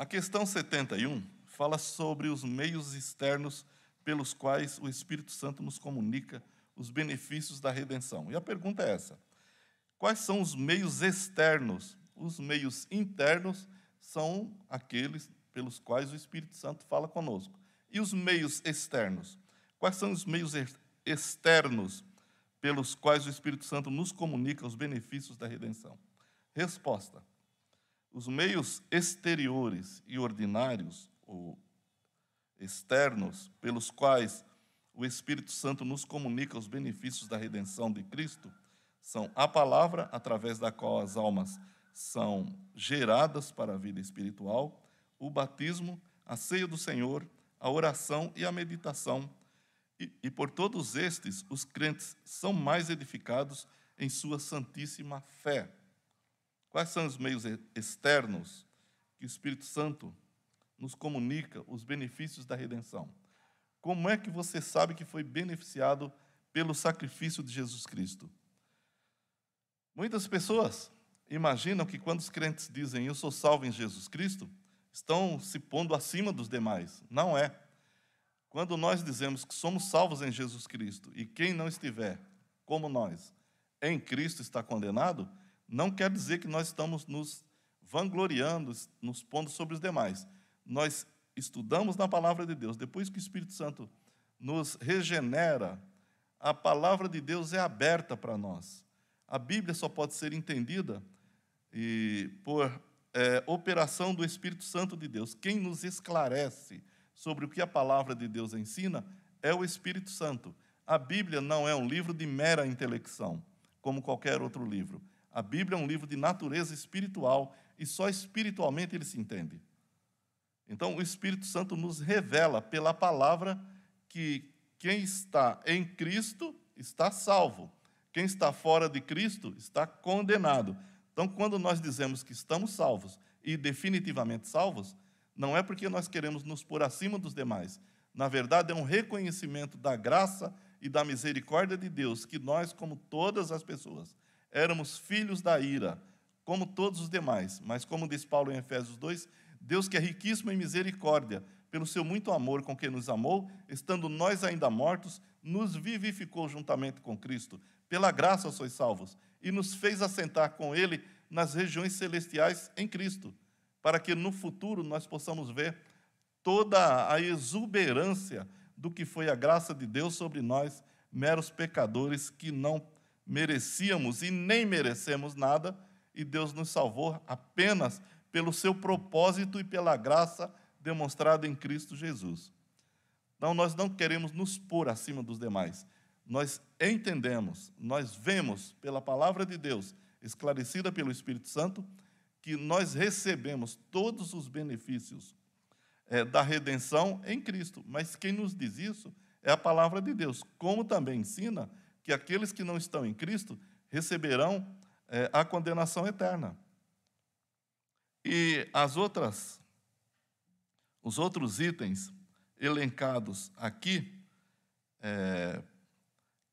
A questão 71 fala sobre os meios externos pelos quais o Espírito Santo nos comunica os benefícios da redenção. E a pergunta é essa: quais são os meios externos? Os meios internos são aqueles pelos quais o Espírito Santo fala conosco. E os meios externos? Quais são os meios externos pelos quais o Espírito Santo nos comunica os benefícios da redenção? Resposta: os meios exteriores e ordinários, ou externos, pelos quais o Espírito Santo nos comunica os benefícios da redenção de Cristo, são a palavra, através da qual as almas são geradas para a vida espiritual, o batismo, a ceia do Senhor, a oração e a meditação. E por todos estes, os crentes são mais edificados em sua santíssima fé. Quais são os meios externos que o Espírito Santo nos comunica os benefícios da redenção? Como é que você sabe que foi beneficiado pelo sacrifício de Jesus Cristo? Muitas pessoas imaginam que quando os crentes dizem eu sou salvo em Jesus Cristo, estão se pondo acima dos demais. Não é. Quando nós dizemos que somos salvos em Jesus Cristo e quem não estiver, como nós, em Cristo está condenado, não quer dizer que nós estamos nos vangloriando, nos pondo sobre os demais. Nós estudamos na palavra de Deus. Depois que o Espírito Santo nos regenera, a palavra de Deus é aberta para nós. A Bíblia só pode ser entendida por operação do Espírito Santo de Deus. Quem nos esclarece sobre o que a palavra de Deus ensina é o Espírito Santo. A Bíblia não é um livro de mera intelecção, como qualquer outro livro. A Bíblia é um livro de natureza espiritual e só espiritualmente ele se entende. Então, o Espírito Santo nos revela pela palavra que quem está em Cristo está salvo. Quem está fora de Cristo está condenado. Então, quando nós dizemos que estamos salvos e definitivamente salvos, não é porque nós queremos nos pôr acima dos demais. Na verdade, é um reconhecimento da graça e da misericórdia de Deus, que nós, como todas as pessoas, éramos filhos da ira, como todos os demais. Mas, como diz Paulo em Efésios 2, Deus, que é riquíssimo em misericórdia, pelo seu muito amor com que nos amou, estando nós ainda mortos, nos vivificou juntamente com Cristo. Pela graça sois salvos, e nos fez assentar com Ele nas regiões celestiais em Cristo, para que no futuro nós possamos ver toda a exuberância do que foi a graça de Deus sobre nós, meros pecadores que não merecíamos e nem merecemos nada, e Deus nos salvou apenas pelo seu propósito e pela graça demonstrada em Cristo Jesus. Então, nós não queremos nos pôr acima dos demais. Nós entendemos, nós vemos pela palavra de Deus, esclarecida pelo Espírito Santo, que nós recebemos todos os benefícios da redenção em Cristo. Mas quem nos diz isso é a palavra de Deus, como também ensina que aqueles que não estão em Cristo receberão a condenação eterna. E os outros itens elencados aqui,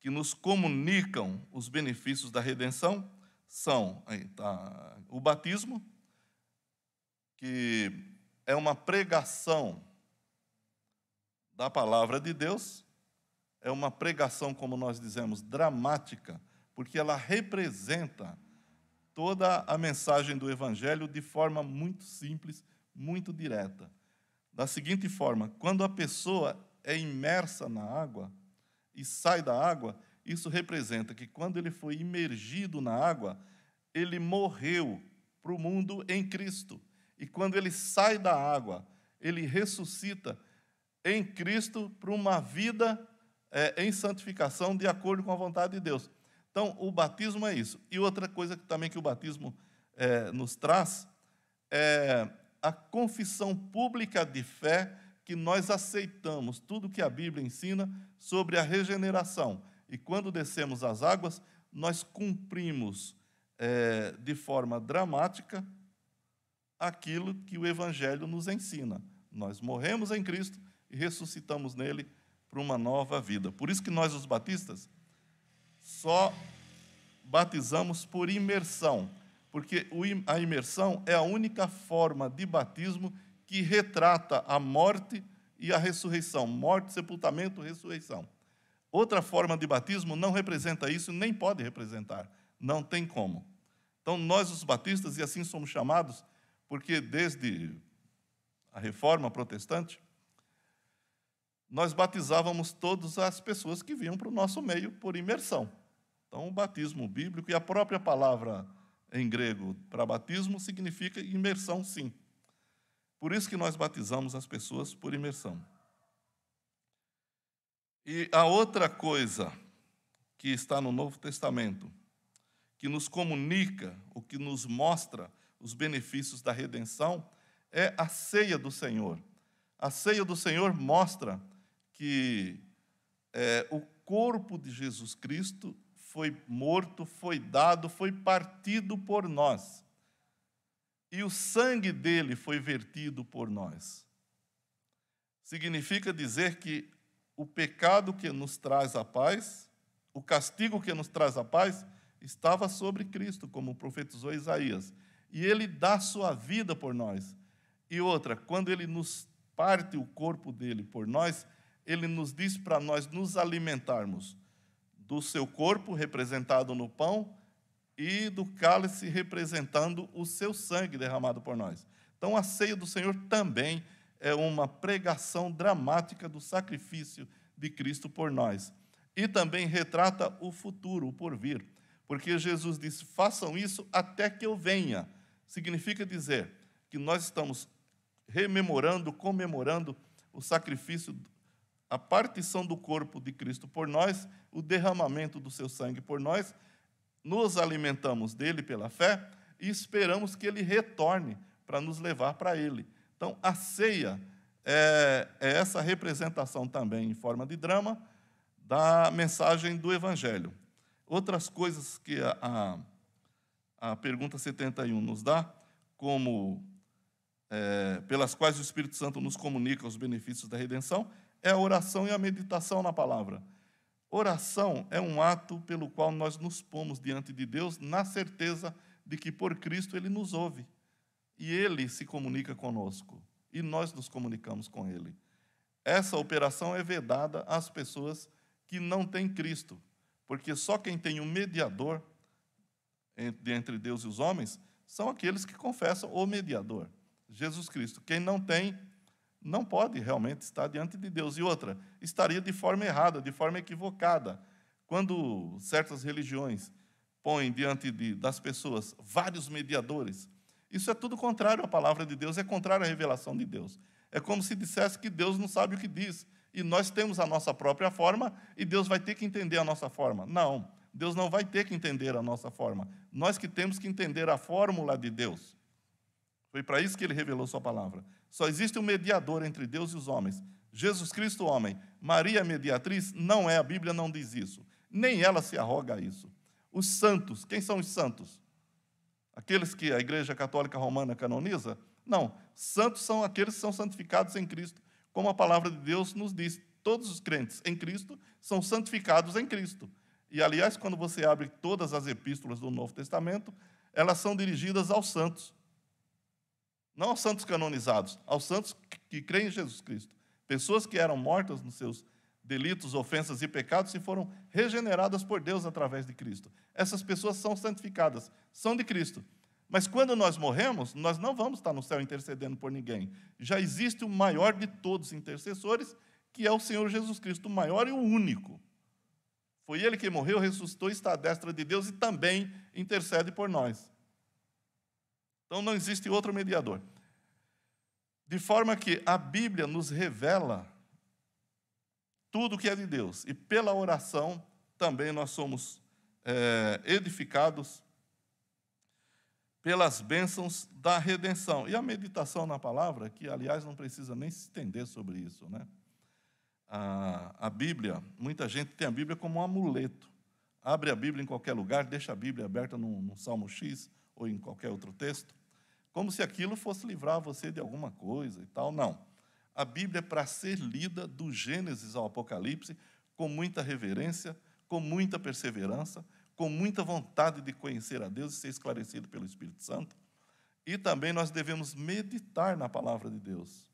que nos comunicam os benefícios da redenção, são o batismo, que é uma pregação da palavra de Deus, é uma pregação, como nós dizemos, dramática, porque ela representa toda a mensagem do Evangelho de forma muito simples, muito direta. Da seguinte forma: quando a pessoa é imersa na água e sai da água, isso representa que quando ele foi imergido na água, ele morreu para o mundo em Cristo. E quando ele sai da água, ele ressuscita em Cristo para uma vida em santificação de acordo com a vontade de Deus. Então, o batismo é isso. E outra coisa também que o batismo nos traz é a confissão pública de fé, que nós aceitamos tudo que a Bíblia ensina sobre a regeneração. E quando descemos às águas, nós cumprimos de forma dramática aquilo que o Evangelho nos ensina. Nós morremos em Cristo e ressuscitamos nele para uma nova vida. Por isso que nós, os batistas, só batizamos por imersão, porque a imersão é a única forma de batismo que retrata a morte e a ressurreição. Morte, sepultamento, ressurreição. Outra forma de batismo não representa isso, nem pode representar. Não tem como. Então, nós, os batistas, e assim somos chamados, porque desde a Reforma Protestante, nós batizávamos todas as pessoas que vinham para o nosso meio por imersão. Então, o batismo bíblico, e a própria palavra em grego para batismo significa imersão, sim. Por isso que nós batizamos as pessoas por imersão. E a outra coisa que está no Novo Testamento, que nos comunica, o que nos mostra os benefícios da redenção, é a ceia do Senhor. A ceia do Senhor mostra que o corpo de Jesus Cristo foi morto, foi dado, foi partido por nós. E o sangue dele foi vertido por nós. Significa dizer que o pecado que nos traz a paz, o castigo que nos traz a paz, estava sobre Cristo, como profetizou Isaías. E ele dá sua vida por nós. E outra, quando ele nos parte o corpo dele por nós, ele nos diz para nós nos alimentarmos do seu corpo, representado no pão, e do cálice, representando o seu sangue derramado por nós. Então, a ceia do Senhor também é uma pregação dramática do sacrifício de Cristo por nós. E também retrata o futuro, o porvir. Porque Jesus disse, façam isso até que eu venha. Significa dizer que nós estamos rememorando, comemorando o sacrifício, a partição do corpo de Cristo por nós, o derramamento do seu sangue por nós, nos alimentamos dele pela fé e esperamos que ele retorne para nos levar para ele. Então, a ceia é essa representação também, em forma de drama, da mensagem do Evangelho. Outras coisas que a pergunta 71 nos dá, como pelas quais o Espírito Santo nos comunica os benefícios da redenção, é a oração e a meditação na palavra. Oração é um ato pelo qual nós nos pomos diante de Deus na certeza de que por Cristo Ele nos ouve. E Ele se comunica conosco. E nós nos comunicamos com Ele. Essa operação é vedada às pessoas que não têm Cristo. Porque só quem tem um mediador entre Deus e os homens são aqueles que confessam o mediador, Jesus Cristo. Quem não tem, não pode realmente estar diante de Deus. E outra, estaria de forma errada, de forma equivocada. Quando certas religiões põem diante das pessoas vários mediadores, isso é tudo contrário à palavra de Deus, é contrário à revelação de Deus. É como se dissesse que Deus não sabe o que diz, e nós temos a nossa própria forma, e Deus vai ter que entender a nossa forma. Não, Deus não vai ter que entender a nossa forma. Nós que temos que entender a fórmula de Deus. Foi para isso que ele revelou sua palavra. Só existe um mediador entre Deus e os homens. Jesus Cristo, homem. Maria, mediatriz, não é, a Bíblia não diz isso. Nem ela se arroga a isso. Os santos, quem são os santos? Aqueles que a Igreja Católica Romana canoniza? Não, santos são aqueles que são santificados em Cristo, como a palavra de Deus nos diz. Todos os crentes em Cristo são santificados em Cristo. E, aliás, quando você abre todas as epístolas do Novo Testamento, elas são dirigidas aos santos. Não aos santos canonizados, aos santos que creem em Jesus Cristo. Pessoas que eram mortas nos seus delitos, ofensas e pecados e foram regeneradas por Deus através de Cristo. Essas pessoas são santificadas, são de Cristo. Mas quando nós morremos, nós não vamos estar no céu intercedendo por ninguém. Já existe o maior de todos os intercessores, que é o Senhor Jesus Cristo, o maior e o único. Foi Ele que morreu, ressuscitou, está à destra de Deus e também intercede por nós. Então não existe outro mediador. De forma que a Bíblia nos revela tudo o que é de Deus. E pela oração também nós somos edificados pelas bênçãos da redenção. E a meditação na palavra, que aliás não precisa nem se estender sobre isso, né? A Bíblia, muita gente tem a Bíblia como um amuleto. Abre a Bíblia em qualquer lugar, deixa a Bíblia aberta num Salmo X ou em qualquer outro texto, como se aquilo fosse livrar você de alguma coisa e tal. Não. A Bíblia é para ser lida do Gênesis ao Apocalipse com muita reverência, com muita perseverança, com muita vontade de conhecer a Deus e ser esclarecido pelo Espírito Santo. E também nós devemos meditar na palavra de Deus.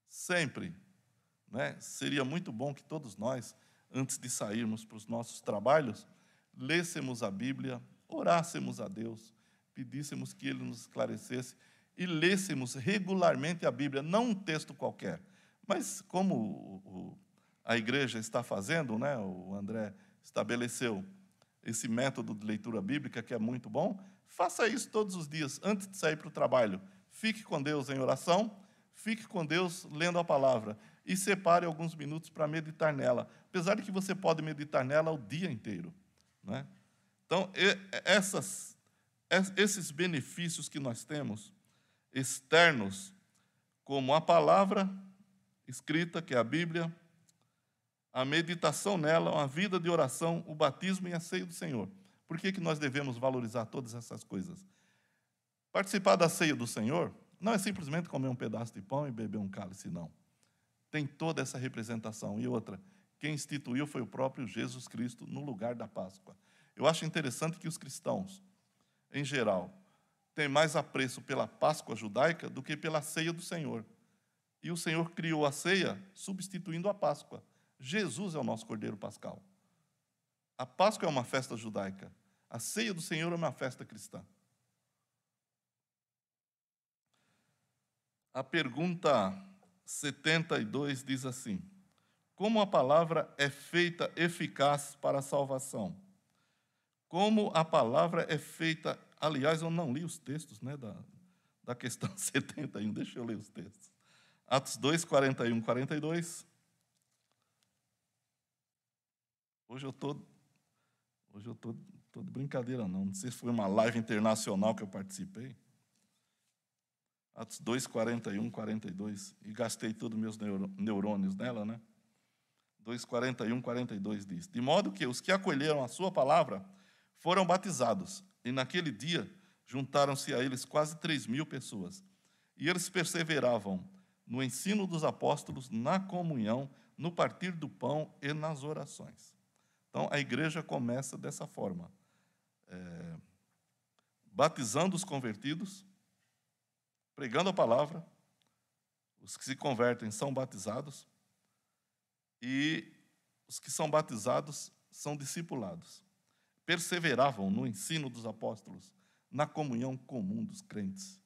Sempre. Né? Seria muito bom que todos nós, antes de sairmos para os nossos trabalhos, lêssemos a Bíblia, orássemos a Deus, pedíssemos que Ele nos esclarecesse e lêssemos regularmente a Bíblia, não um texto qualquer, mas como a igreja está fazendo, né? O André estabeleceu esse método de leitura bíblica, que é muito bom, faça isso todos os dias, antes de sair para o trabalho. Fique com Deus em oração, fique com Deus lendo a palavra e separe alguns minutos para meditar nela, apesar de que você pode meditar nela o dia inteiro. Né? Então, esses benefícios que nós temos, externos, como a palavra escrita, que é a Bíblia, a meditação nela, uma vida de oração, o batismo e a ceia do Senhor. Por que nós devemos valorizar todas essas coisas? Participar da ceia do Senhor não é simplesmente comer um pedaço de pão e beber um cálice, não. Tem toda essa representação. E outra, quem instituiu foi o próprio Jesus Cristo no lugar da Páscoa. Eu acho interessante que os cristãos, em geral, têm mais apreço pela Páscoa judaica do que pela ceia do Senhor. E o Senhor criou a ceia substituindo a Páscoa. Jesus é o nosso Cordeiro Pascal. A Páscoa é uma festa judaica. A ceia do Senhor é uma festa cristã. A pergunta 72 diz assim: como a palavra é feita eficaz para a salvação? Como a palavra é feita... Aliás, eu não li os textos, né, da questão 71. Deixa eu ler os textos. Atos 2, 41, 42. Hoje eu estou de brincadeira, não. Não sei se foi uma live internacional que eu participei. Atos 2, 41, 42. E gastei todos os meus neurônios nela, né? 2, 41, 42 diz: de modo que os que acolheram a sua palavra foram batizados, e naquele dia juntaram-se a eles quase 3.000 pessoas. E eles perseveravam no ensino dos apóstolos, na comunhão, no partir do pão e nas orações. Então, a igreja começa dessa forma, batizando os convertidos, pregando a palavra, os que se convertem são batizados, e os que são batizados são discipulados. Perseveravam no ensino dos apóstolos, na comunhão comum dos crentes,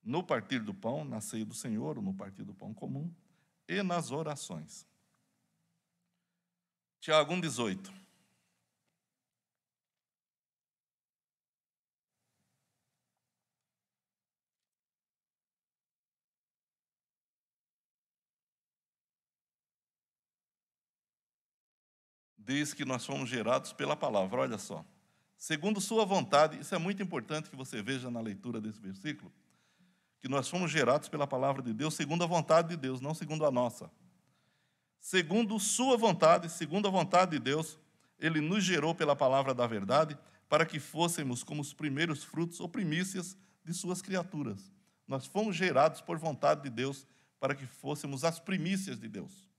no partir do pão, na ceia do Senhor, ou no partir do pão comum, e nas orações. Tiago 1,18. Diz que nós fomos gerados pela palavra, olha só. Segundo sua vontade, isso é muito importante que você veja na leitura desse versículo, que nós fomos gerados pela palavra de Deus, segundo a vontade de Deus, não segundo a nossa. Segundo sua vontade, segundo a vontade de Deus, Ele nos gerou pela palavra da verdade, para que fôssemos como os primeiros frutos ou primícias de suas criaturas. Nós fomos gerados por vontade de Deus, para que fôssemos as primícias de Deus.